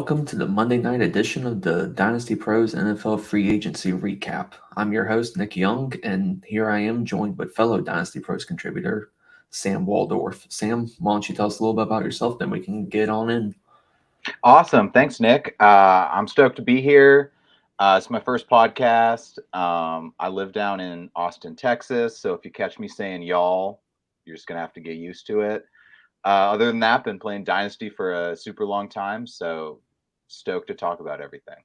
welcome to the Monday night edition of the Dynasty Pros NFL Free Agency Recap. I'm your host, Nick Young, and here I am joined with fellow Dynasty Pros contributor, Sam Waldorf. Sam, why don't you tell us a little bit about yourself, then we can get on in. Awesome. Thanks, Nick. I'm stoked to be here. It's my first podcast. I live down in Austin, Texas. So if you catch me saying y'all, you're just going to have to get used to it. Other than that, been playing Dynasty for a super long time. So stoked to talk about everything.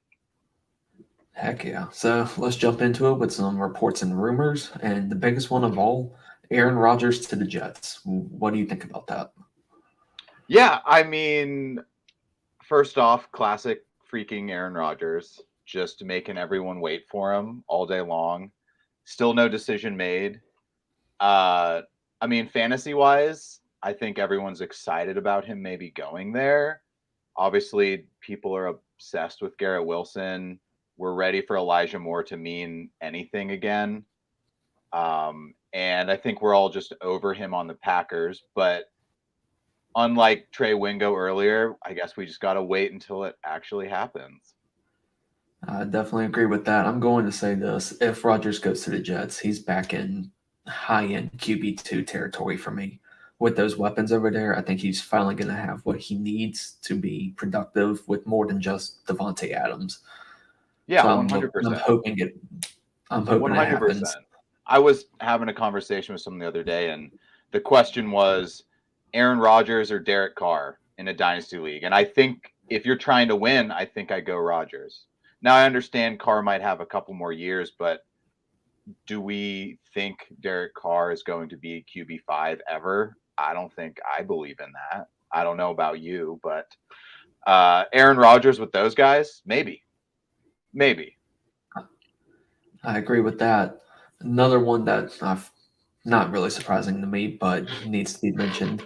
Heck yeah. So let's jump into it with some reports and rumors. And the biggest one of all, Aaron Rodgers to the Jets. What do you think about that? Yeah, I mean, first off, classic freaking Aaron Rodgers, just making everyone wait for him all day long. Still no decision made. I mean, fantasy wise, I think everyone's excited about him maybe going there. Obviously, people are obsessed with Garrett Wilson. We're ready for Elijah Moore to mean anything again. And I think we're all just over him on the Packers. But unlike Trey Wingo earlier, I guess we just got to wait until it actually happens. I definitely agree with that. I'm going to say this. If Rodgers goes to the Jets, he's back in high-end QB2 territory for me. With those weapons over there, I think he's finally going to have what he needs to be productive with more than just Devontae Adams. Yeah, So 100%. I'm hoping it 100%. happens. I was having a conversation with someone the other day, and the question was Aaron Rodgers or Derek Carr in a dynasty league. And I think if you're trying to win, I think I go Rodgers. Now, I understand Carr might have a couple more years, but do we think Derek Carr is going to be QB5 ever? I don't think I believe in that. I don't know about you, but Aaron Rodgers with those guys, maybe. I agree with that. Another one that not really surprising to me, but needs to be mentioned.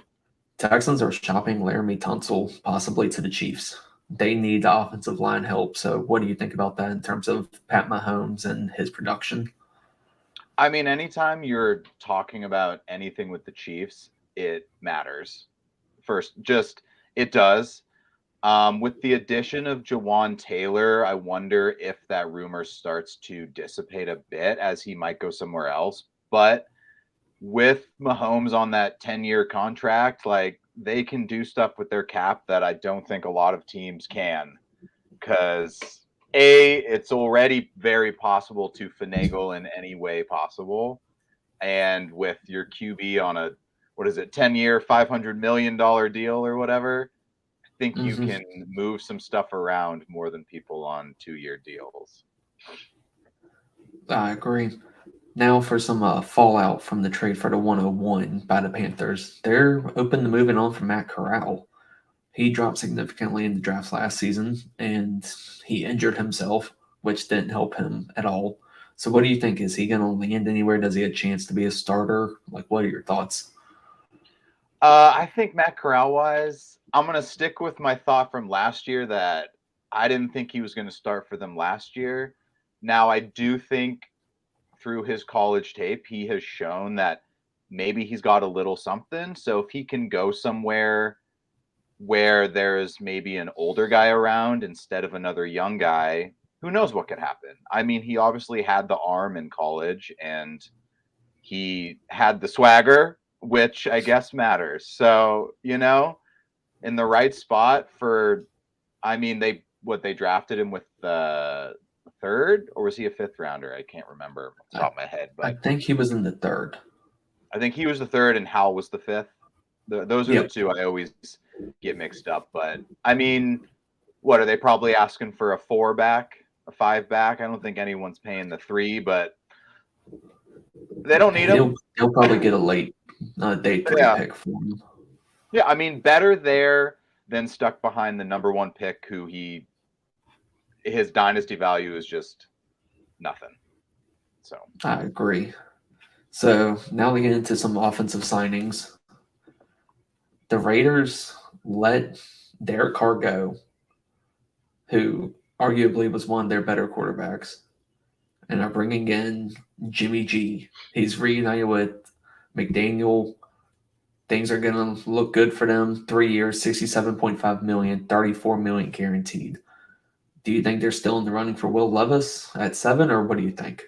Texans are shopping Laramie Tunsil possibly to the Chiefs. They need the offensive line help. So, what do you think about that in terms of Pat Mahomes and his production? I mean, anytime you're talking about anything with the Chiefs, it matters. First, just it does. With the addition of Jawan Taylor, I wonder if that rumor starts to dissipate a bit as he might go somewhere else. But with Mahomes on that 10-year contract, like they can do stuff with their cap that I don't think a lot of teams can. Because it's already very possible to finagle in any way possible. And with your QB on a 10-year, $500 million deal or whatever, I think you can move some stuff around more than people on 2-year deals. I agree. Now for some fallout from the trade for the 101 by the Panthers. They're open to moving on from Matt Corral. He dropped significantly in the drafts last season, and he injured himself, which didn't help him at all. So what do you think? Is he going to land anywhere? Does he have a chance to be a starter? Like, what are your thoughts? I think Matt Corral-wise, I'm going to stick with my thought from last year that I didn't think he was going to start for them last year. Now, I do think through his college tape, he has shown that maybe he's got a little something. So if he can go somewhere where there's maybe an older guy around instead of another young guy, who knows what could happen? I mean, he obviously had the arm in college and he had the swagger, which I guess matters. So, in the right spot for, I mean, they drafted him with the third, or was he a fifth rounder? I can't remember off the top of my head, but I think he was in the third. I think he was the third and Howell was the fifth. Those are Yep. the two I always get mixed up. But I mean, what are they probably asking for a 4-back, a 5-back? I don't think anyone's paying the 3, but they don't need him. He'll probably get a late day 3 pick for him. Yeah, I mean, better there than stuck behind the number 1 pick, who his dynasty value is just nothing. So I agree. So now we get into some offensive signings. The Raiders let Derek Carr go, who arguably was one of their better quarterbacks, and are bringing in Jimmy G. He's reunited with McDaniel, things are going to look good for them. 3 years, 67.5 million, 34 million guaranteed. Do you think they're still in the running for Will Levis at 7, or what do you think?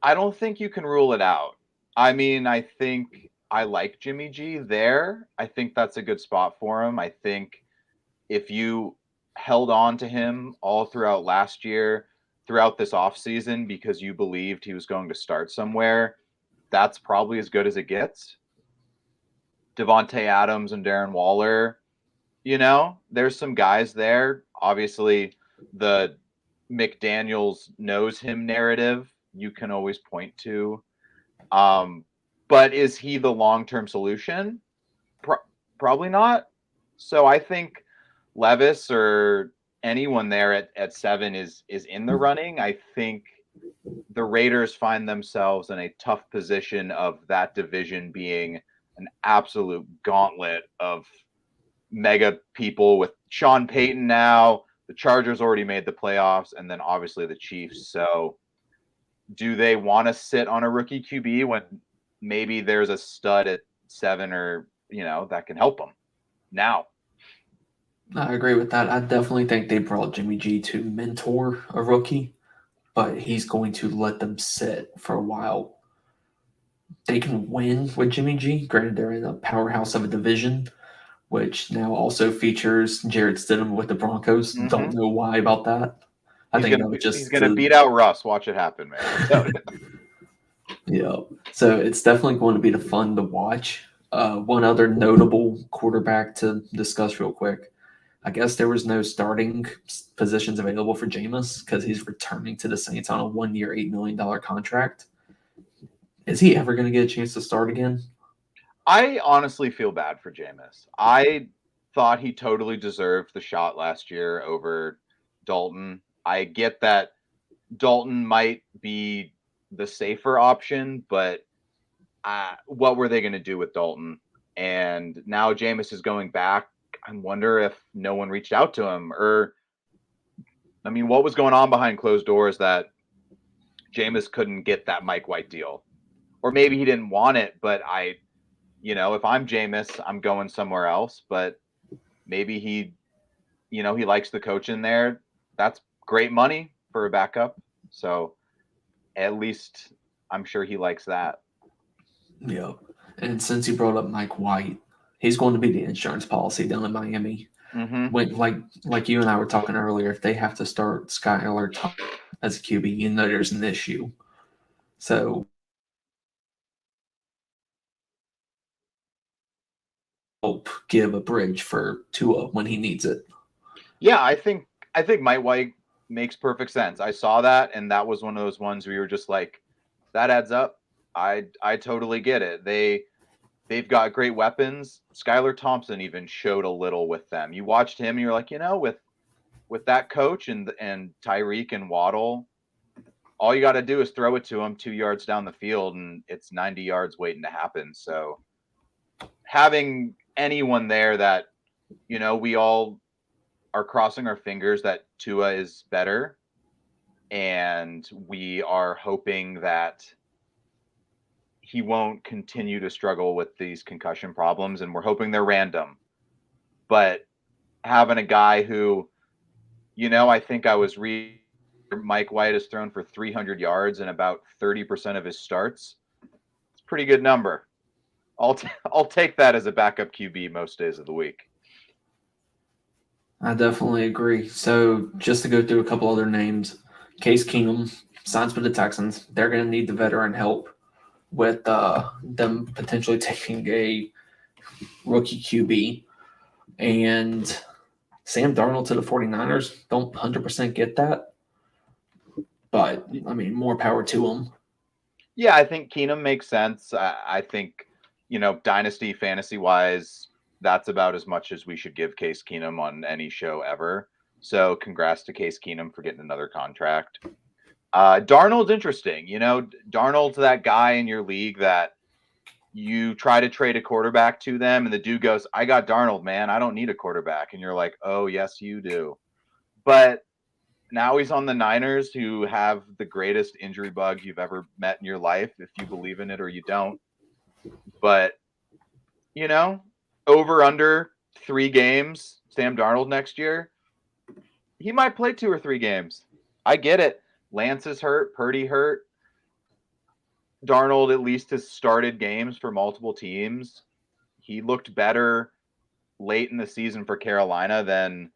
I don't think you can rule it out. I mean, I think I like Jimmy G there. I think that's a good spot for him. I think if you held on to him all throughout last year, throughout this offseason, because you believed he was going to start somewhere, that's probably as good as it gets. Devontae Adams and Darren Waller, there's some guys there. Obviously, the McDaniels knows him narrative you can always point to. But is he the long-term solution? Probably not. So I think Levis or anyone there at 7 is in the running. I think the Raiders find themselves in a tough position of that division being an absolute gauntlet of mega people with Sean Payton now. The Chargers already made the playoffs, and then obviously the Chiefs. So do they want to sit on a rookie QB when maybe there's a stud at 7 or, that can help them now? I agree with that. I definitely think they brought Jimmy G to mentor a rookie, but he's going to let them sit for a while. They can win with Jimmy G. Granted, they're in a powerhouse of a division, which now also features Jared Stidham with the Broncos. Mm-hmm. Don't know why about that. He's gonna beat out Russ. Watch it happen, man. Yeah. So it's definitely going to be the fun to watch. One other notable quarterback to discuss real quick. I guess there was no starting positions available for Jameis because he's returning to the Saints on a 1-year, $8 million contract. Is he ever going to get a chance to start again? I honestly feel bad for Jameis. I thought he totally deserved the shot last year over Dalton. I get that Dalton might be the safer option, but what were they going to do with Dalton? And now Jameis is going back. I wonder if no one reached out to him, or, I mean, what was going on behind closed doors that Jameis couldn't get that Mike White deal? Or maybe he didn't want it, but if I'm Jameis, I'm going somewhere else. But maybe he likes the coach in there. That's great money for a backup. So at least I'm sure he likes that. Yeah. And since you brought up Mike White, he's going to be the insurance policy down in Miami. Mm-hmm. When like you and I were talking earlier, if they have to start Skylar as a QB, there's an issue. So help give a bridge for Tua when he needs it. Yeah, I think Mike White makes perfect sense. I saw that, and that was one of those ones where you were just like, that adds up. I totally get it. They've got great weapons. Skylar Thompson even showed a little with them. You watched him, and you're like, with that coach and Tyreek and Waddle, all you got to do is throw it to him 2 yards down the field, and it's 90 yards waiting to happen. So having anyone there that we all are crossing our fingers that Tua is better, and we are hoping that he won't continue to struggle with these concussion problems, and we're hoping they're random. But having a guy who, I think I was reading Mike White has thrown for 300 yards in about 30% of his starts. It's a pretty good number. I'll take that as a backup QB most days of the week. I definitely agree. So just to go through a couple other names, Case Keenum signs with the Texans. They're going to need the veteran help with them potentially taking a rookie QB. And Sam Darnold to the 49ers. Don't 100% get that. But, I mean, more power to him. Yeah, I think Keenum makes sense. I think, dynasty fantasy-wise, that's about as much as we should give Case Keenum on any show ever. So congrats to Case Keenum for getting another contract. Darnold's interesting. Darnold's that guy in your league that you try to trade a quarterback to them, and the dude goes, I got Darnold, man. I don't need a quarterback. And you're like, oh, yes, you do. But now he's on the Niners, who have the greatest injury bug you've ever met in your life, if you believe in it or you don't. But you know, over under 3 games, Sam Darnold next year, he might play 2 or 3 games. I get it. Lance is hurt, Purdy hurt. Darnold at least has started games for multiple teams. He looked better late in the season for Carolina than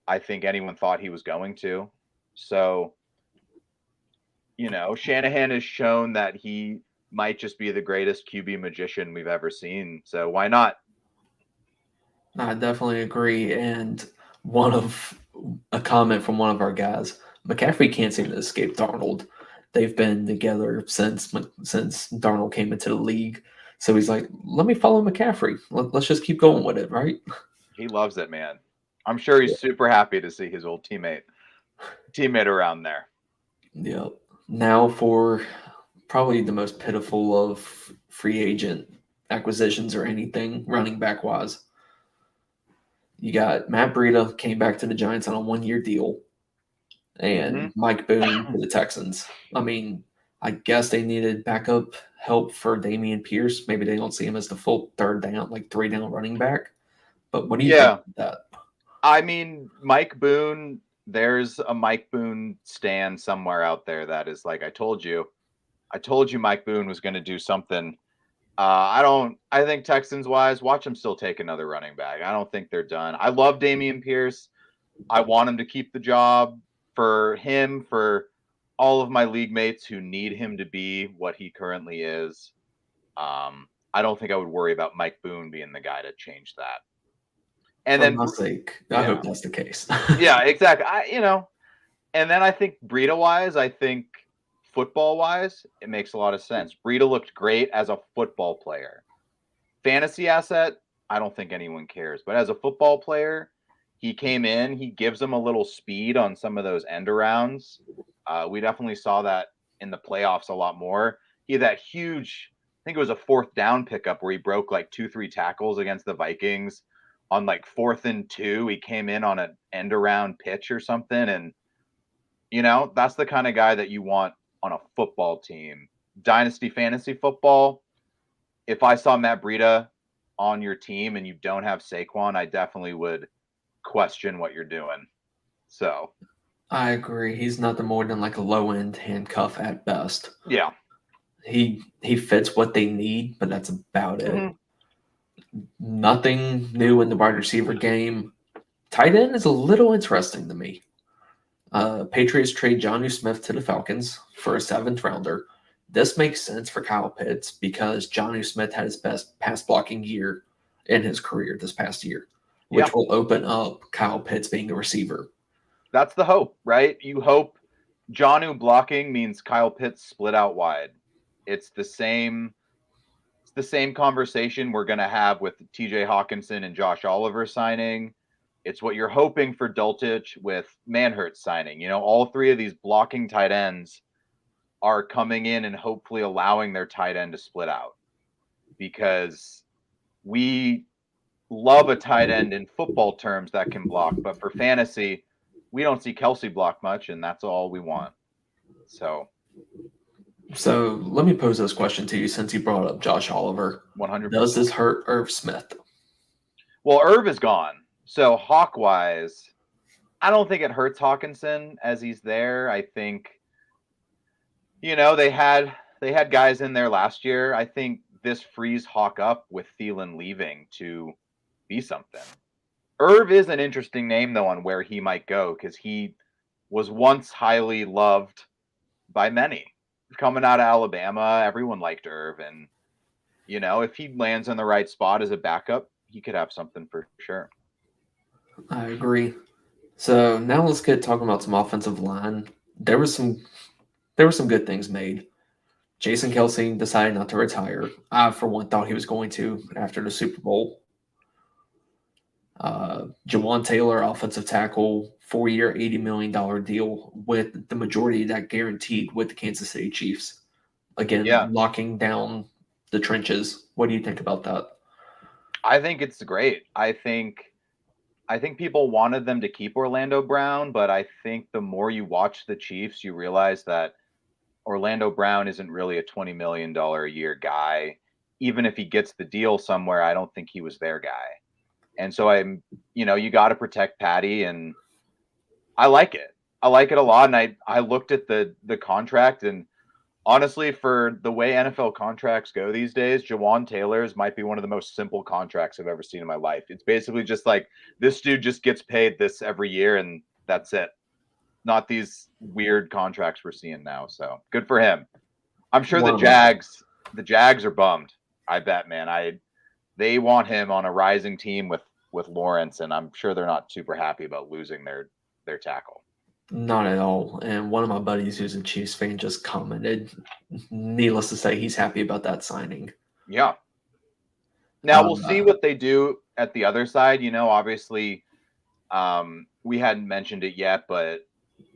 I think anyone thought he was going to. So, Shanahan has shown that he might just be the greatest QB magician we've ever seen. So why not? I definitely agree. And one of a comment from one of our guys, McCaffrey can't seem to escape Darnold. They've been together since Darnold came into the league. So he's like, let me follow McCaffrey. Let's just keep going with it, right? He loves it, man. I'm sure he's super happy to see his old teammate around there. Yeah. Now for probably the most pitiful of free agent acquisitions or anything running back wise. You got Matt Breida came back to the Giants on a 1 year deal, and Mike Boone to the Texans. I mean, I guess they needed backup help for Damian Pierce. Maybe they don't see him as the full third down, like 3 down running back. But what do you think of that? I mean, Mike Boone, there's a Mike Boone stand somewhere out there that is like, I told you Mike Boone was going to do something. I think Texans wise, watch him still take another running back. I don't think they're done. I love Damian Pierce. I want him to keep the job for him, for all of my league mates who need him to be what he currently is. I don't think I would worry about Mike Boone being the guy to change that. And For then, my sake, I hope that's the case. yeah, exactly. And then I think Breida wise, I think football wise, it makes a lot of sense. Breida looked great as a football player. Fantasy asset, I don't think anyone cares. But as a football player, he came in, he gives them a little speed on some of those end arounds. We definitely saw that in the playoffs a lot more. He had that huge, I think it was a 4th down pickup where he broke like 2-3 tackles against the Vikings on like 4th and 2. He came in on an end around pitch or something. And, that's the kind of guy that you want on a football team. Dynasty fantasy football, if I saw Matt Breida on your team and you don't have Saquon, I definitely would question what you're doing. So I agree. He's nothing more than like a low end handcuff at best. yeah, He fits what they need, but that's about it. Mm-hmm. Nothing new in the wide receiver game. Tight end is a little interesting to me. Patriots trade Jonnu Smith to the Falcons for a 7th rounder. This makes sense for Kyle Pitts because Jonnu Smith had his best pass blocking year in his career this past year, which will open up Kyle Pitts being a receiver. That's the hope, right? You hope Jonnu blocking means Kyle Pitts split out wide. It's the same conversation we're going to have with TJ Hawkinson and Josh Oliver signing. It's what you're hoping for Dulcich with Manhurts signing. All 3 of these blocking tight ends are coming in and hopefully allowing their tight end to split out, because we love a tight end in football terms that can block, but for fantasy, we don't see Kelsey block much, and that's all we want. So let me pose this question to you since you brought up Josh Oliver. 100%. Does this hurt Irv Smith? Well, Irv is gone. So Hawk-wise, I don't think it hurts Hawkinson as he's there. I think, they had guys in there last year. I think this frees Hawk up with Thielen leaving to be something. Irv is an interesting name, though, on where he might go, because he was once highly loved by many. Coming out of Alabama, everyone liked Irv. And, if he lands in the right spot as a backup, he could have something for sure. I agree. So now let's get talking about some offensive line. There were some good things made. Jason Kelsey decided not to retire. I, for one, thought he was going to after the Super Bowl. Jawan Taylor, offensive tackle, 4-year, $80 million deal with the majority of that guaranteed with the Kansas City Chiefs. Again, locking down the trenches. What do you think about that? I think it's great. I think people wanted them to keep Orlando Brown, but I think the more you watch the Chiefs, you realize that Orlando Brown isn't really a $20 million a year guy. even if he gets the deal somewhere, I don't think he was their guy. And so you got to protect Patty, and I like it. I like it a lot. And I looked at the contract, and honestly, for the way NFL contracts go these days, Jawan Taylor's might be one of the most simple contracts I've ever seen in my life. It's basically just like this dude just gets paid this every year, and that's it. Not these weird contracts we're seeing now. So good for him. I'm sure the Jags are bummed. I bet, man. They want him on a rising team with Lawrence, and I'm sure they're not super happy about losing their tackle. Not at all. And one of my buddies who's a Chiefs fan just commented, needless to say, he's happy about that signing. Yeah. Now we'll see what they do at the other side. Obviously, we hadn't mentioned it yet, but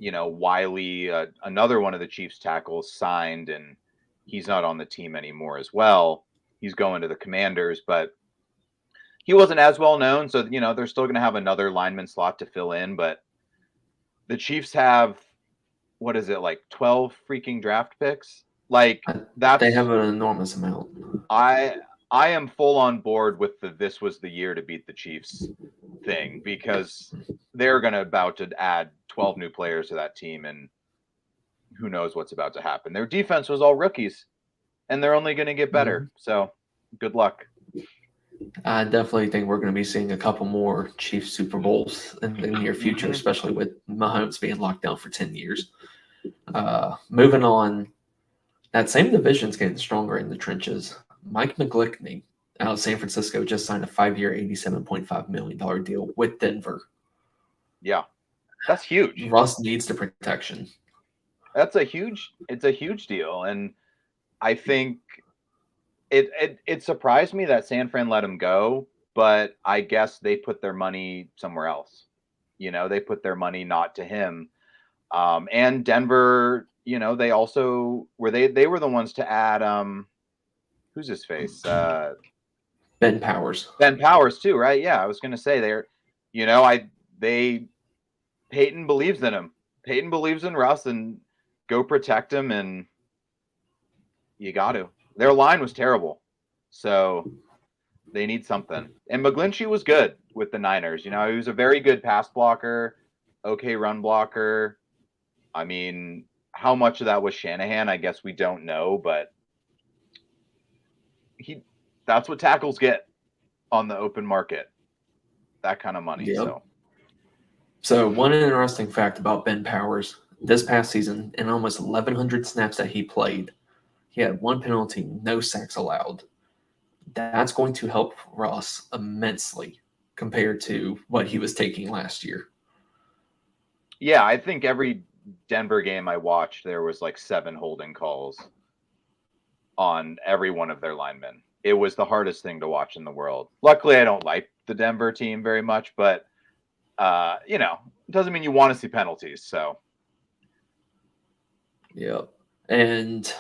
Wiley, another one of the Chiefs tackles, signed, and he's not on the team anymore as well. He's going to the Commanders, but he wasn't as well known, so they're still going to have another lineman slot to fill in. But the Chiefs have, what is it, like 12 freaking draft picks? Like they have an enormous amount. I am full on board with this was the year to beat the Chiefs thing, because they're about to add 12 new players to that team, and who knows what's about to happen. Their defense was all rookies, and they're only going to get better. Mm-hmm. So good luck. I definitely think we're going to be seeing a couple more Chiefs Super Bowls in the near future, especially with Mahomes being locked down for 10 years. Moving on, that same division's getting stronger in the trenches. Mike McGlinchey out of San Francisco just signed a 5-year, $87.5 million deal with Denver. Yeah, that's huge. Russ needs the protection. It's a huge deal, and I think it surprised me that San Fran let him go, but I guess they put their money somewhere else. They put their money not to him. And Denver, they also they were the ones to add who's his face? Ben Powers. Ben Powers too, right? Yeah, I was gonna say Peyton believes in him. Peyton believes in Russ, and go protect him, and you got to. Their line was terrible, so they need something. And McGlinchey was good with the Niners. He was a very good pass blocker, okay run blocker. I mean, how much of that was Shanahan? I guess we don't know, but that's what tackles get on the open market. That kind of money. Yep. So one interesting fact about Ben Powers, this past season, in almost 1,100 snaps that he played, he had one penalty, no sacks allowed. That's going to help Russ immensely compared to what he was taking last year. Yeah, I think every Denver game I watched, there was like 7 holding calls on every one of their linemen. It was the hardest thing to watch in the world. Luckily, I don't like the Denver team very much, but it doesn't mean you want to see penalties. So, yep. And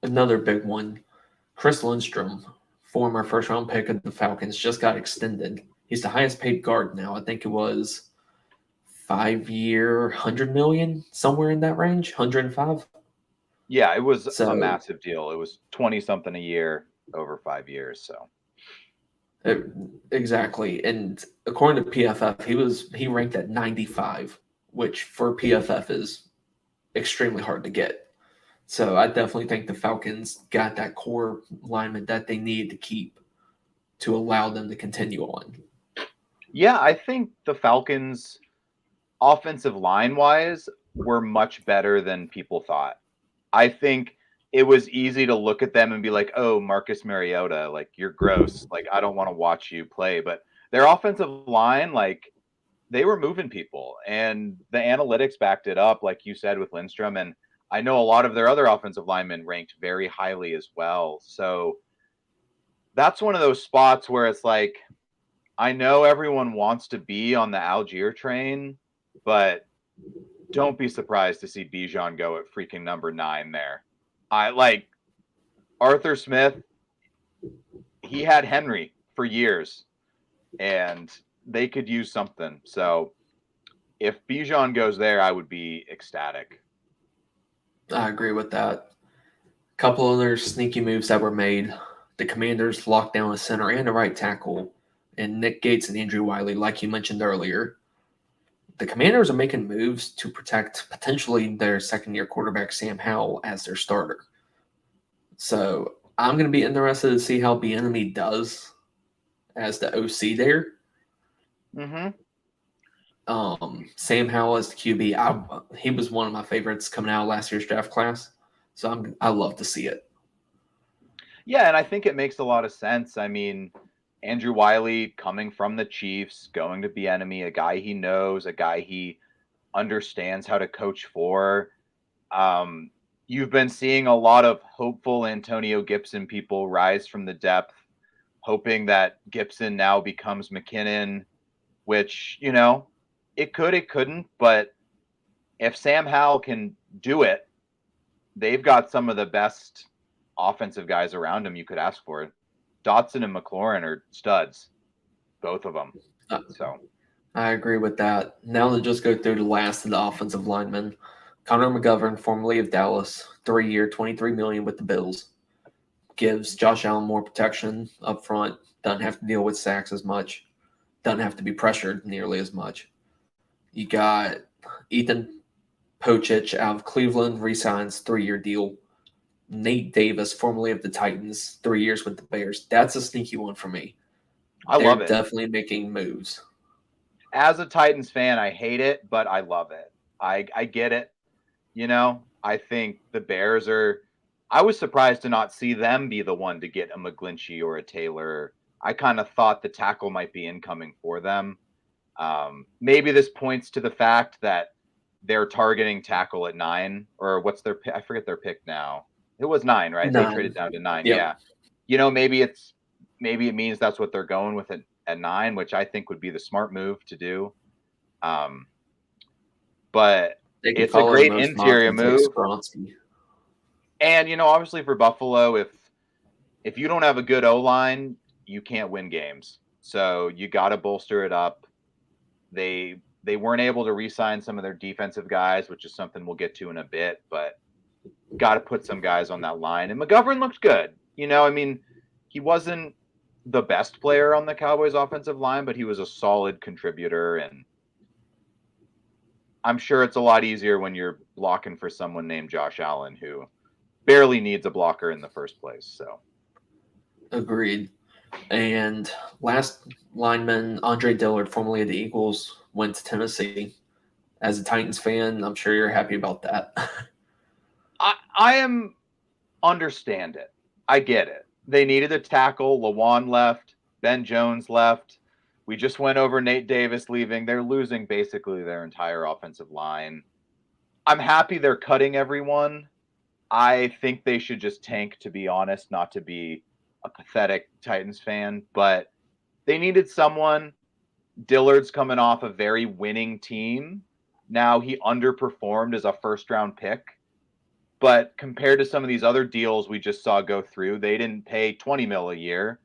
another big one, Chris Lindstrom, former first-round pick of the Falcons, just got extended. He's the highest-paid guard now. I think it was 5-year, $100 million, somewhere in that range, 105. Yeah, it was a massive deal. It was 20-something a year over 5 years. So exactly, and according to PFF, he ranked at 95, which for PFF is extremely hard to get. So I definitely think the Falcons got that core lineman that they needed to keep to allow them to continue on. Yeah, I think the Falcons, offensive line-wise, were much better than people thought. I think it was easy to look at them and be like, oh, Marcus Mariota, like, you're gross. Like, I don't want to watch you play. But their offensive line, like, they were moving people. And the analytics backed it up, like you said, with Lindstrom. And I know a lot of their other offensive linemen ranked very highly as well. So that's one of those spots where it's like, I know everyone wants to be on the Algier train, but don't be surprised to see Bijan go at freaking number 9 there. I like Arthur Smith. He had Henry for years, and they could use something. So if Bijan goes there, I would be ecstatic. I agree with that. A couple other sneaky moves that were made. The Commanders locked down a center and a right tackle, and Nick Gates and Andrew Wiley, like you mentioned earlier. The Commanders are making moves to protect potentially their second-year quarterback Sam Howell as their starter. So I'm going to be interested to see how Bieniemy does as the OC there. Mm-hmm. Sam Howell as the QB, he was one of my favorites coming out of last year's draft class. So I love to see it. Yeah, and I think it makes a lot of sense. I mean, Andrew Wiley coming from the Chiefs, going to Bieniemy, a guy he knows, a guy he understands how to coach for. You've been seeing a lot of hopeful Antonio Gibson people rise from the depth, hoping that Gibson now becomes McKinnon, which, it could, it couldn't. But if Sam Howell can do it, they've got some of the best offensive guys around him you could ask for. Dotson and McLaurin are studs, both of them. So I agree with that. Now to just go through the last of the offensive linemen. Connor McGovern, formerly of Dallas, 3-year, $23 million with the Bills. Gives Josh Allen more protection up front. Doesn't have to deal with sacks as much. Doesn't have to be pressured nearly as much. You got Ethan Pochich out of Cleveland, re-signs 3-year deal. Nate Davis, formerly of the Titans, 3 years with the Bears. That's a sneaky one for me. I love it. Definitely making moves. As a Titans fan, I hate it, but I love it. I get it. I think the Bears are. I was surprised to not see them be the one to get a McGlinchey or a Taylor. I kind of thought the tackle might be incoming for them. Maybe this points to the fact that they're targeting tackle at 9, or what's their pick? I forget their pick now. It was 9, right? 9. They traded down to 9. Yep. Yeah. Maybe it means that's what they're going with at 9, which I think would be the smart move to do. But it's a great interior move. And obviously for Buffalo, if you don't have a good O-line, you can't win games. So you got to bolster it up. They weren't able to re-sign some of their defensive guys, which is something we'll get to in a bit, but got to put some guys on that line. And McGovern looked good. He wasn't the best player on the Cowboys offensive line, but he was a solid contributor. And I'm sure it's a lot easier when you're blocking for someone named Josh Allen, who barely needs a blocker in the first place. So agreed. And last lineman, Andre Dillard, formerly of the Eagles, went to Tennessee. As a Titans fan, I'm sure you're happy about that. I understand it. I get it. They needed a tackle. Lawan left. Ben Jones left. We just went over Nate Davis leaving. They're losing basically their entire offensive line. I'm happy they're cutting everyone. I think they should just tank, to be honest, not to be a pathetic Titans fan, but they needed someone. Dillard's coming off a very winning team. Now he underperformed as a first-round pick, but compared to some of these other deals we just saw go through, they didn't pay $20 million a year.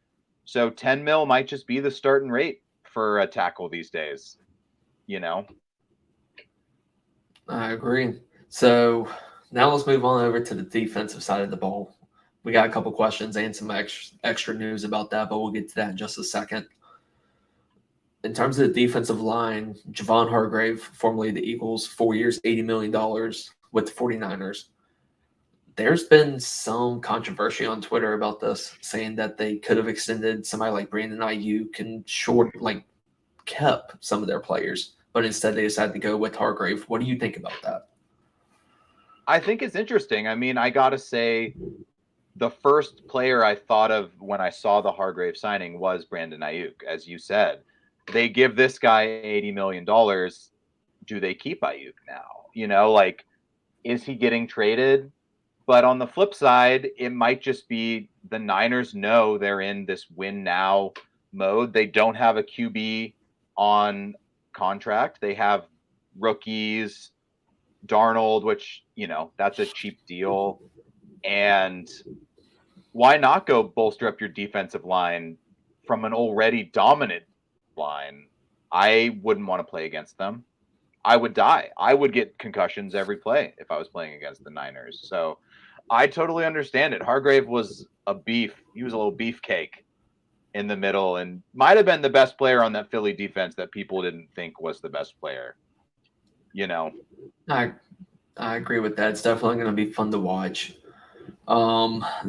So $10 million might just be the starting rate for a tackle these days, I agree. So now let's move on over to the defensive side of the ball. We got a couple questions and some extra news about that, but we'll get to that in just a second. In terms of the defensive line, Javon Hargrave, formerly the Eagles, 4 years, $80 million with the 49ers. There's been some controversy on Twitter about this, saying that they could have extended somebody like Brandon Ayuk and kept some of their players, but instead they decided to go with Hargrave. What do you think about that? I think it's interesting. I mean, I got to say, the first player I thought of when I saw the Hargrave signing was Brandon Ayuk, as you said. They give this guy $80 million. Do they keep Ayuk now? Is he getting traded? But on the flip side, it might just be the Niners know they're in this win now mode. They don't have a QB on contract. They have rookies, Darnold, which, that's a cheap deal. And why not go bolster up your defensive line from an already dominant line? I wouldn't want to play against them. I would die. I would get concussions every play if I was playing against the Niners. So I totally understand it. Hargrave was a beef. He was a little beefcake in the middle and might have been the best player on that Philly defense that people didn't think was the best player. You know, I I agree with that. It's definitely going to be fun to watch.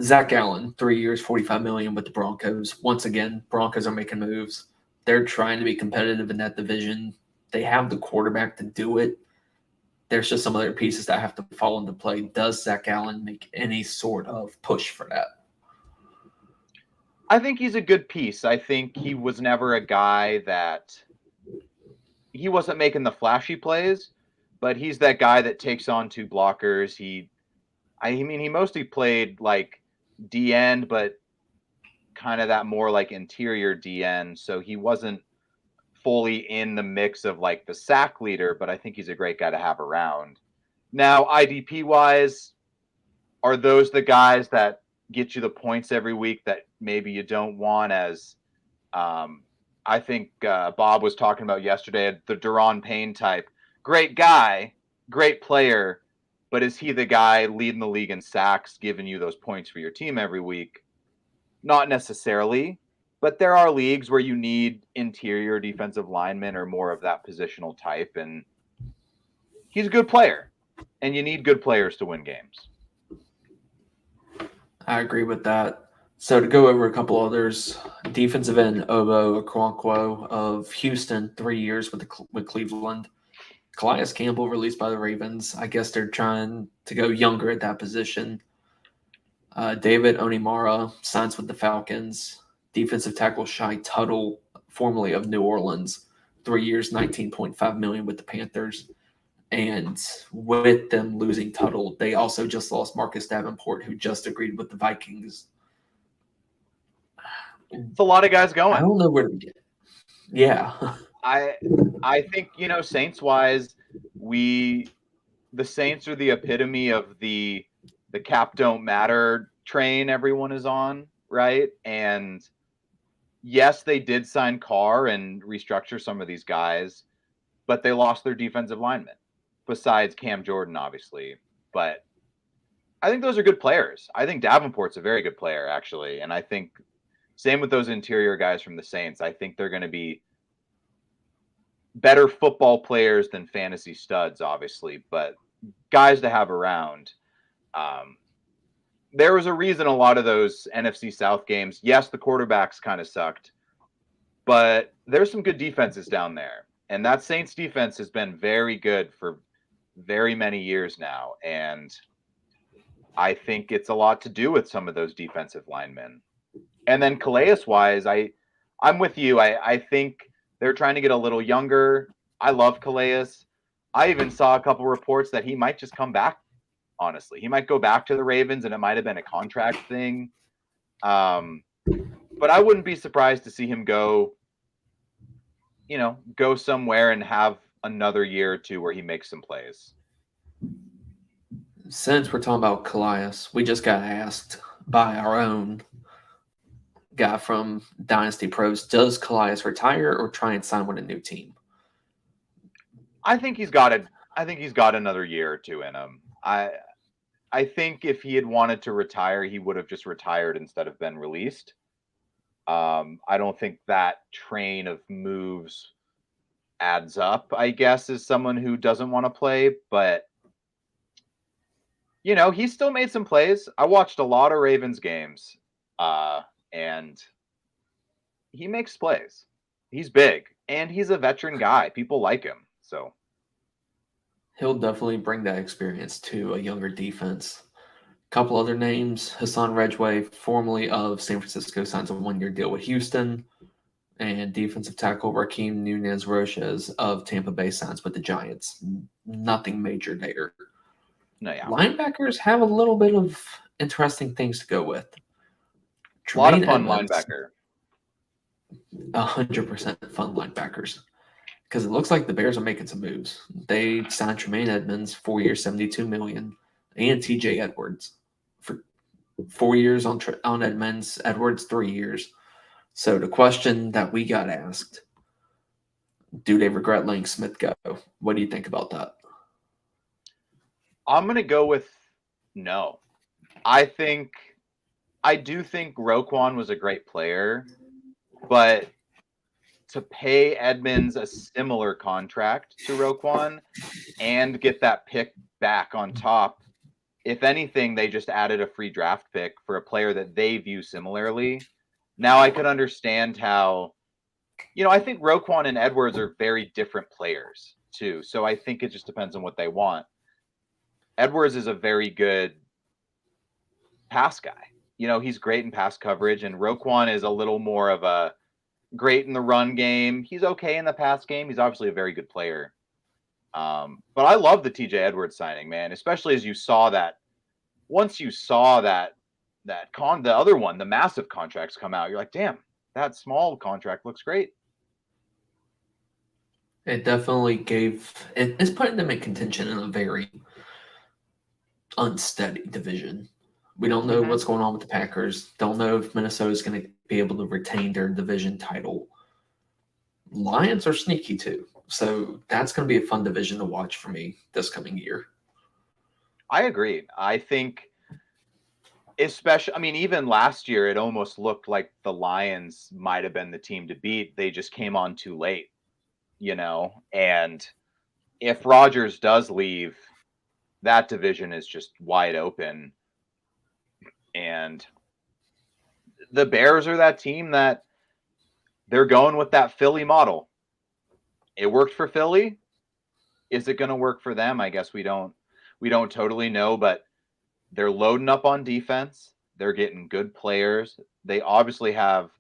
Zach Allen, 3 years, 45 million with the Broncos. Once again, Broncos are making moves. They're trying to be competitive in that division. They have the quarterback to do it. There's just some other pieces that have to fall into play. Does Zach Allen make any sort of push for that? I think he's a good piece. I think he was never a guy that he wasn't making the flashy plays, but he's that guy that takes on two blockers. I mean, he mostly played like D end, but kind of that more like interior D end. So he wasn't fully in the mix of like the sack leader, but I think he's a great guy to have around. Now, IDP wise, are those the guys that get you the points every week that maybe you don't want as I think Bob was talking about yesterday, the Daron Payne type. Great guy, great player, but is he the guy leading the league in sacks, giving you those points for your team every week? Not necessarily, but there are leagues where you need interior defensive linemen or more of that positional type, and he's a good player, and you need good players to win games. I agree with that. So to go over a couple others, defensive end Obo Okoronkwo of Houston, 3 years with Cleveland. Calais Campbell released by the Ravens. I guess they're trying to go younger at that position. David Onimara signs with the Falcons. Defensive tackle Shai Tuttle, formerly of New Orleans, 3 years, 19.5 million with the Panthers. And with them losing Tuttle, they also just lost Marcus Davenport, who just agreed with the Vikings. It's a lot of guys going. I don't know where to get. Yeah. I think, Saints wise, the Saints are the epitome of the cap don't matter train everyone is on, right? And yes, they did sign Carr and restructure some of these guys, but they lost their defensive linemen, besides Cam Jordan, obviously. But I think those are good players. I think Davenport's a very good player, actually. And I think same with those interior guys from the Saints. I think they're going to be better football players than fantasy studs, obviously, but guys to have around. There was a reason a lot of those NFC South games, yes, the quarterbacks kind of sucked, but there's some good defenses down there. And that Saints defense has been very good for very many years now. And I think it's a lot to do with some of those defensive linemen. And then Calais wise, I'm with you. I think they're trying to get a little younger. I love Calais. I even saw a couple reports that he might just come back, honestly. He might go back to the Ravens, and it might have been a contract thing. But I wouldn't be surprised to see him go somewhere and have another year or two where he makes some plays. Since we're talking about Calais, we just got asked by our own guy from Dynasty Pros, does Calais retire or try and sign with a new team? I think he's got another year or two in him. I think if he had wanted to retire, he would have just retired instead of been released. I don't think that train of moves adds up, I guess, as someone who doesn't want to play, but he still made some plays. I watched a lot of Ravens games, and he makes plays. He's big, and he's a veteran guy. People like him, so he'll definitely bring that experience to a younger defense. A couple other names: Hassan Reddick, formerly of San Francisco, signs a 1-year deal with Houston, and defensive tackle Raheem Nunez-Roches of Tampa Bay signs with the Giants. Nothing major there. no, yeah. Linebackers have a little bit of interesting things to go with. A lot of fun linebacker. 100% fun linebackers. Because it looks like the Bears are making some moves. They signed Tremaine Edmonds, 4 years, $72 million, and TJ Edwards for 4 years on Edmonds, Edwards 3 years. So the question that we got asked, do they regret letting Smith go? What do you think about that? I'm going to go with no. I do think Roquan was a great player, but to pay Edmonds a similar contract to Roquan and get that pick back on top, if anything, they just added a free draft pick for a player that they view similarly. Now I could understand how, I think Roquan and Edwards are very different players too. So I think it just depends on what they want. Edwards is a very good pass guy. He's great in pass coverage, and Roquan is a little more of a great in the run game. He's okay in the pass game. He's obviously a very good player. But I love the TJ Edwards signing, man, especially as you saw that once you saw the other one, the massive contracts come out, you're like, damn, that small contract looks great. It definitely it's putting them in contention in a very unsteady division. We don't know what's going on with the Packers. Don't know if Minnesota's going to be able to retain their division title. Lions are sneaky too. So that's going to be a fun division to watch for me this coming year. I agree. I think even last year, it almost looked like the Lions might have been the team to beat. They just came on too late, and if Rodgers does leave, that division is just wide open. And the Bears are that team that they're going with that Philly model. It worked for Philly. Is it going to work for them? I guess we don't totally know, but they're loading up on defense. They're getting good players. They obviously have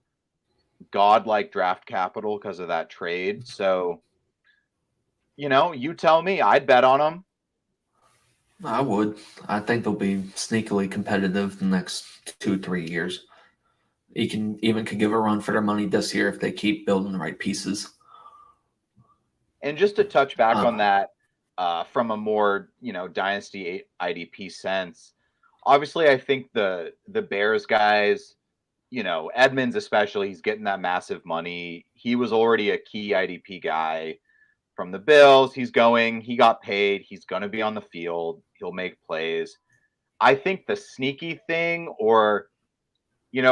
godlike draft capital because of that trade. So, you tell me, I'd bet on them. I would. I think they'll be sneakily competitive the next 2-3 years. You could give a run for their money this year if they keep building the right pieces. And just to touch back on that, from a more dynasty IDP sense, obviously I think the Bears guys, Edmonds especially, he's getting that massive money. He was already a key IDP guy from the Bills. He got paid. He's going to be on the field. He'll make plays. I think the sneaky thing, or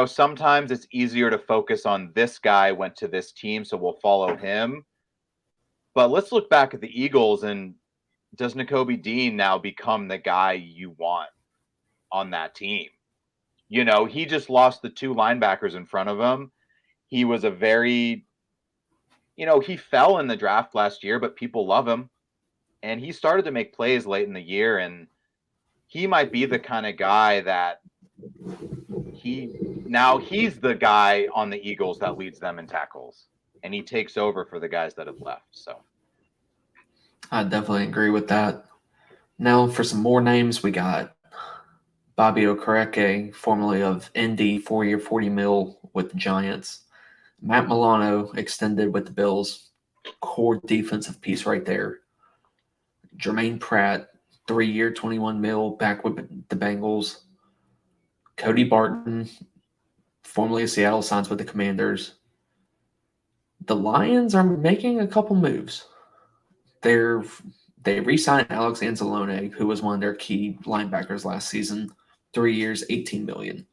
sometimes it's easier to focus on this guy went to this team, so we'll follow him. But let's look back at the Eagles, and does Nakobe Dean now become the guy you want on that team? He just lost the two linebackers in front of him. He was a very, he fell in the draft last year, but people love him. And he started to make plays late in the year, and he might be the kind of guy that he's the guy on the Eagles that leads them in tackles, and he takes over for the guys that have left. So I definitely agree with that. Now for some more names, we got Bobby Okereke, formerly of Indy, 4-year, $40 million with the Giants. Matt Milano extended with the Bills. Core defensive piece right there. Jermaine Pratt, 3-year, $21 million, back with the Bengals. Cody Barton, formerly of Seattle, signs with the Commanders. The Lions are making a couple moves. They re-signed Alex Anzalone, who was one of their key linebackers last season. 3 years, $18 million.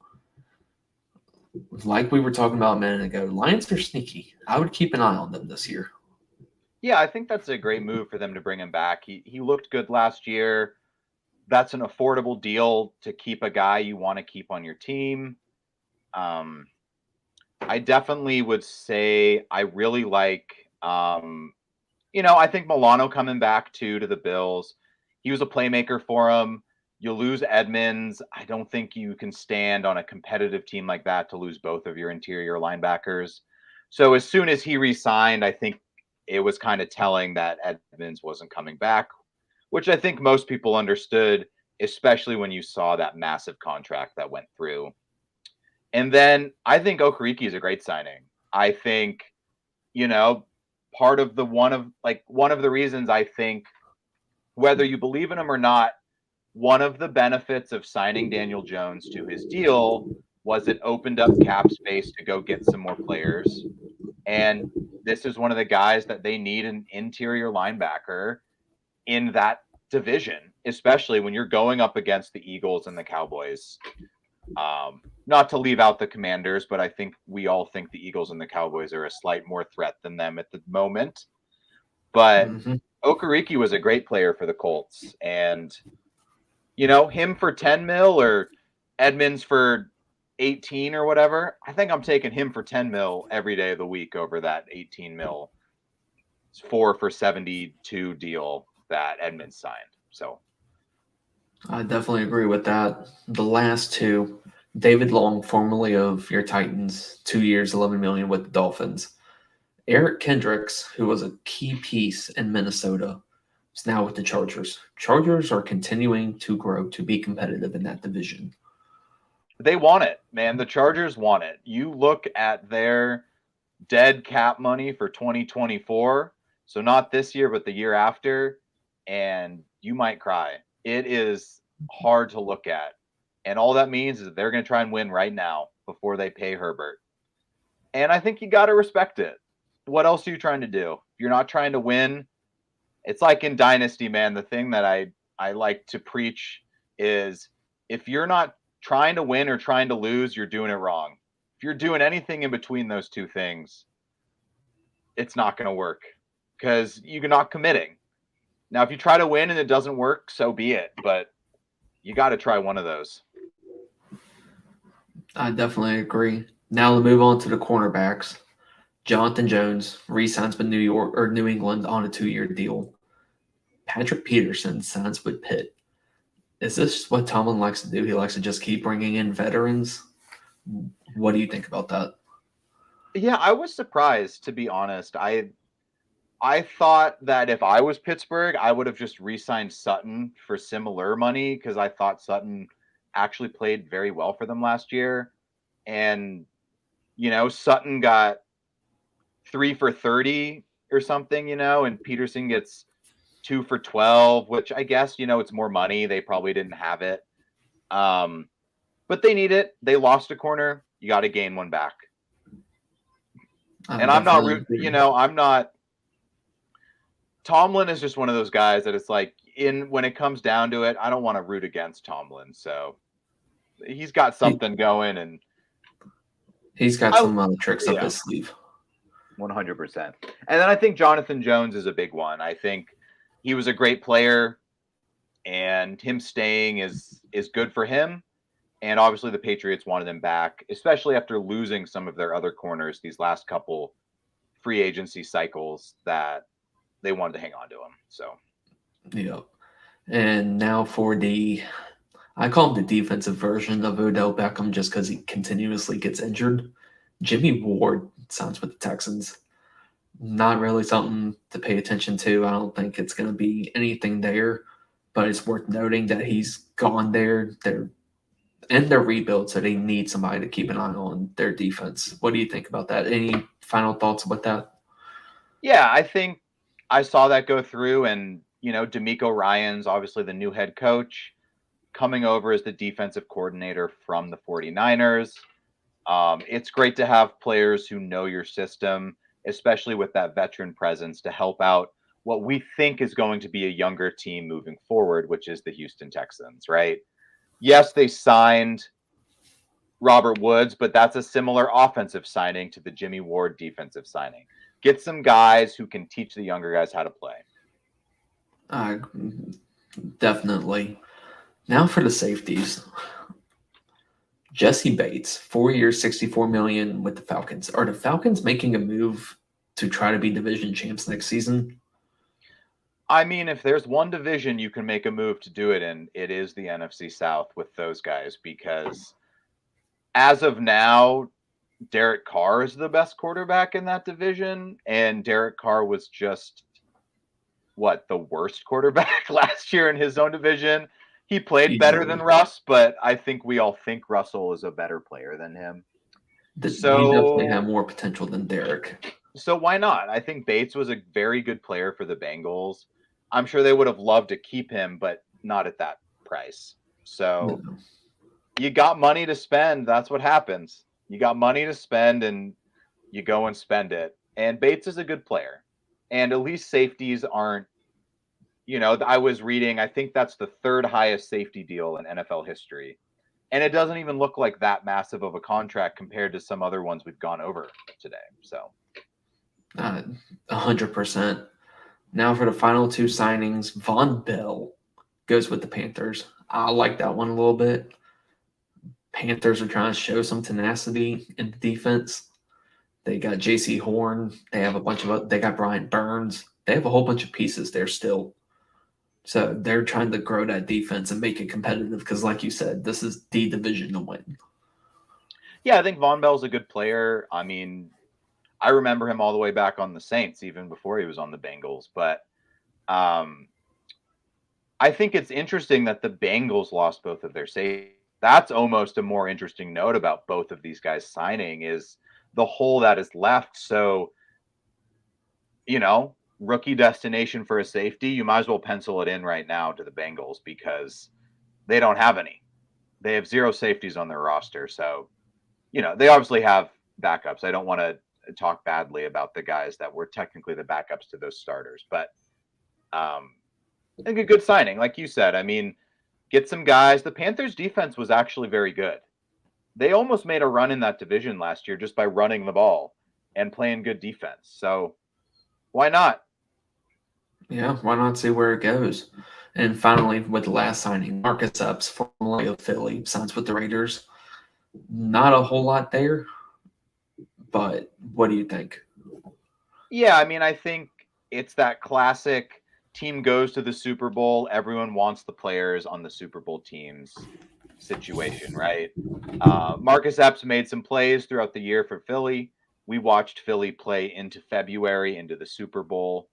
Like we were talking about a minute ago, Lions are sneaky. I would keep an eye on them this year. Yeah, I think that's a great move for them to bring him back. He looked good last year. That's an affordable deal to keep a guy you want to keep on your team. I definitely would say I really like, I think Milano coming back to the Bills. He was a playmaker for him. You lose Edmonds. I don't think you can stand on a competitive team like that to lose both of your interior linebackers. So as soon as he re-signed, I think it was kind of telling that Edmonds wasn't coming back, which I think most people understood, especially when you saw that massive contract that went through. And then I think Okereke is a great signing. I think, part of one of the reasons I think, whether you believe in him or not, one of the benefits of signing Daniel Jones to his deal was it opened up cap space to go get some more players. And this is one of the guys that they need an interior linebacker in that division, especially when you're going up against the Eagles and the Cowboys. Not to leave out the Commanders, but I think we all think the Eagles and the Cowboys are a slight more threat than them at the moment. But Okereke was a great player for the Colts. And, him for 10 mil or Edmonds for 18 or whatever, I think I'm taking him for 10 mil every day of the week over that 18 mil 4 for 72 deal that Edmonds signed. So I definitely agree with that. The last two, David Long, formerly of your Titans, 2 years, 11 million with the Dolphins. Eric Kendricks, who was a key piece in Minnesota, is now with the Chargers. Chargers are continuing to grow to be competitive in that division. they want it, man. The Chargers want it. You look at their dead cap money for 2024, so not this year, but the year after, and you might cry. It is hard to look at. And all that means is that they're going to try and win right now before they pay Herbert. And I think you got to respect it. What else are you trying to do? If you're not trying to win, it's like in Dynasty, man. The thing that I like to preach is if you're not trying to win or trying to lose, you're doing it wrong. If you're doing anything in between those two things, it's not going to work because you're not committing. Now, if you try to win and it doesn't work, so be it. But you got to try one of those. I definitely agree. Now to move on to the cornerbacks. Jonathan Jones re-signs with New England on a 2-year deal. Patrick Peterson signs with Pitt. Is this what Tomlin likes to do? He likes to just keep bringing in veterans. What do you think about that? Yeah, I was surprised, to be honest. I thought that if I was Pittsburgh, I would have just re-signed Sutton for similar money because I thought Sutton actually played very well for them last year. And, Sutton got 3 for 30 or something, and Peterson gets 2 for 12, which I guess, it's more money. They probably didn't have it. But they need it. They lost a corner. You got to gain one back. And I'm not Tomlin is just one of those guys that it's like when it comes down to it, I don't want to root against Tomlin. So he's got something going and he's got some tricks up his sleeve. 100%. And then I think Jonathan Jones is a big one. I think he was a great player and him staying is good for him. And obviously the Patriots wanted him back, especially after losing some of their other corners these last couple free agency cycles that they wanted to hang on to him. So, yeah. And now for I call him the defensive version of Odell Beckham just because he continuously gets injured. Jimmy Ward signs with the Texans. Not really something to pay attention to. I don't think it's going to be anything there, but it's worth noting that he's gone there. They're in their rebuild, so they need somebody to keep an eye on their defense. What do you think about that? Any final thoughts about that? Yeah, I think I saw that go through, and DeMeco Ryans, obviously the new head coach, coming over as the defensive coordinator from the 49ers. It's great to have players who know your system, especially with that veteran presence to help out what we think is going to be a younger team moving forward, which is the Houston Texans, right? Yes, they signed Robert Woods, but that's a similar offensive signing to the Jimmy Ward defensive signing. Get some guys who can teach the younger guys how to play. Definitely. Now for the safeties. Jesse Bates, 4 years, $64 million with the Falcons. Are the Falcons making a move to try to be division champs next season? I mean, if there's one division you can make a move to do it in, it is the NFC South with those guys because as of now, Derek Carr is the best quarterback in that division, and Derek Carr was just the worst quarterback last year in his own division. He played better than Russ, but I think we all think Russell is a better player than him. He definitely had more potential than Derek. So why not? I think Bates was a very good player for the Bengals. I'm sure they would have loved to keep him, but not at that price. So you got money to spend. That's what happens. You got money to spend and you go and spend it. And Bates is a good player. And at least safeties aren't I was reading, I think that's the third highest safety deal in NFL history. And it doesn't even look like that massive of a contract compared to some other ones we've gone over today. So 100%. Now for the final two signings, Von Bell goes with the Panthers. I like that one a little bit. Panthers are trying to show some tenacity in the defense. They got J.C. Horn. They have a bunch of. They got Bryant Burns. They have a whole bunch of pieces there still. So they're trying to grow that defense and make it competitive because, like you said, this is the division to win. Yeah, I think Von Bell's a good player. I mean, I remember him all the way back on the Saints, even before he was on the Bengals. But I think it's interesting that the Bengals lost both of their safeties. That's almost a more interesting note about both of these guys signing is the hole that is left. So, rookie destination for a safety, you might as well pencil it in right now to the Bengals because they don't have any. They have zero safeties on their roster. So, they obviously have backups. I don't want to talk badly about the guys that were technically the backups to those starters, but I think a good signing. Like you said, I mean, get some guys. The Panthers defense was actually very good. They almost made a run in that division last year just by running the ball and playing good defense. So why not? Yeah, why not see where it goes? And finally, with the last signing, Marcus Epps, formerly of Philly, signs with the Raiders. Not a whole lot there, but what do you think? Yeah, I mean, I think it's that classic team goes to the Super Bowl, everyone wants the players on the Super Bowl teams situation, right? Marcus Epps made some plays throughout the year for Philly. We watched Philly play into February, into the Super Bowl.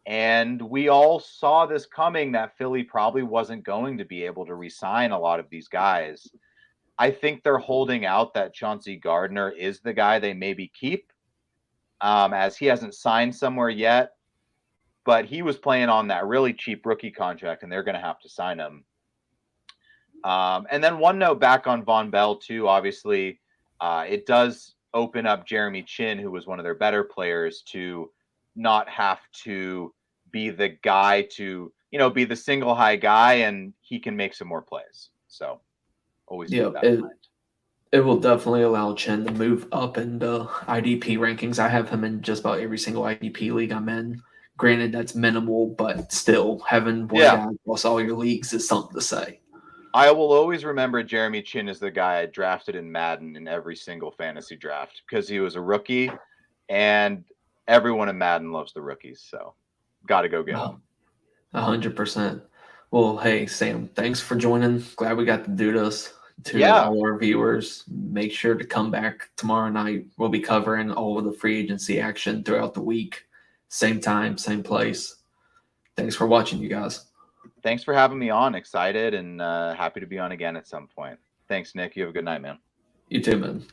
And we all saw this coming that Philly probably wasn't going to be able to re-sign a lot of these guys. I think they're holding out that Chauncey Gardner is the guy they maybe keep, as he hasn't signed somewhere yet. But he was playing on that really cheap rookie contract, and they're going to have to sign him. And then one note back on Von Bell, too. Obviously, it does open up Jeremy Chin, who was one of their better players, to not have to be the guy to, be the single high guy, and he can make some more plays. So always keep that in mind. It will definitely allow Chen to move up in the IDP rankings. I have him in just about every single IDP league I'm in. Granted, that's minimal, but still, having one guy across all your leagues is something to say. I will always remember Jeremy Chin as the guy I drafted in Madden in every single fantasy draft because he was a rookie, and everyone in Madden loves the rookies. So, got to go get him. 100%. Well, hey, Sam, thanks for joining. Glad we got to do this. To all our viewers, make sure to come back tomorrow night. We'll be covering all of the free agency action throughout the week. Same time, same place. Thanks for watching, you guys. Thanks for having me on. Excited and happy to be on again at some point. Thanks, Nick. You have a good night, man. You too, man.